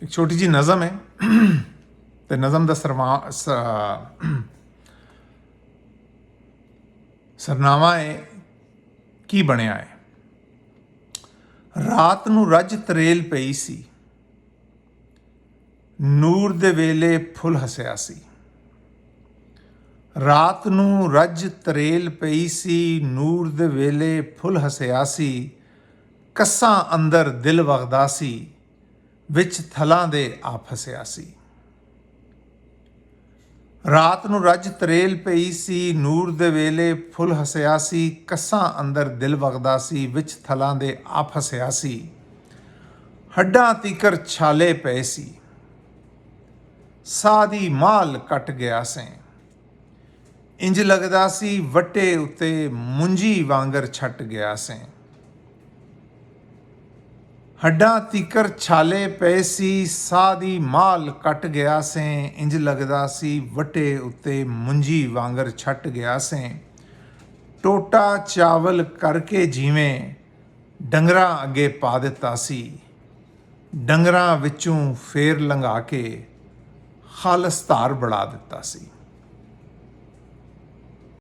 एक छोटी जी नज़म है तो नज़म का सरनामा है की बनया है। रात नूं रज तरेल पई सी, ਨੂਰ ਦੇ ਵੇਲੇ ਫੁੱਲ ਹੱਸਿਆ ਸੀ। ਰਾਤ ਨੂੰ ਰੱਜ ਤਰੇਲ ਪਈ ਸੀ, ਨੂਰ ਦੇ ਵੇਲੇ ਫੁੱਲ ਹੱਸਿਆ ਸੀ। ਕੱਸਾਂ ਅੰਦਰ ਦਿਲ ਵਗਦਾ ਸੀ, ਵਿੱਚ ਥਲਾਂ ਦੇ ਆ ਫਸਿਆ ਸੀ। ਰਾਤ ਨੂੰ ਰੱਜ ਤਰੇਲ ਪਈ ਸੀ, ਨੂਰ ਦੇ ਵੇਲੇ ਫੁੱਲ ਹੱਸਿਆ ਸੀ। ਕੱਸਾਂ ਅੰਦਰ ਦਿਲ ਵਗਦਾ ਸੀ, ਵਿੱਚ ਥਲਾਂ ਦੇ ਆ ਫਸਿਆ ਸੀ। ਹੱਡਾਂ ਤੀਕਰ ਛਾਲੇ ਪਏ ਸੀ, ਸਾਹ ਦੀ ਮਾਲ ਕੱਟ ਗਿਆ ਸੈਂ। ਇੰਜ ਲੱਗਦਾ ਸੀ ਵੱਟੇ ਉੱਤੇ ਮੁੰਜੀ ਵਾਂਗਰ ਛੱਟ ਗਿਆ ਸੈਂ। ਹੱਡਾਂ ਤੀਕਰ ਛਾਲੇ ਪਏ ਸੀ, ਸਾਹ ਦੀ ਮਾਲ ਕੱਟ ਗਿਆ ਸੈਂ। ਇੰਜ ਲੱਗਦਾ ਸੀ ਵੱਟੇ ਉੱਤੇ ਮੁੰਜੀ ਵਾਂਗਰ ਛੱਟ ਗਿਆ ਸੈਂ। ਟੋਟਾ ਚਾਵਲ ਕਰਕੇ ਜਿਵੇਂ ਡੰਗਰਾਂ ਅੱਗੇ ਪਾ ਦਿੱਤਾ ਸੀ, ਡੰਗਰਾਂ ਵਿੱਚੋਂ ਫੇਰ ਲੰਘਾ ਕੇ ਖਾਲਸ ਧਾਰ ਬਣਾ ਦਿੱਤਾ ਸੀ।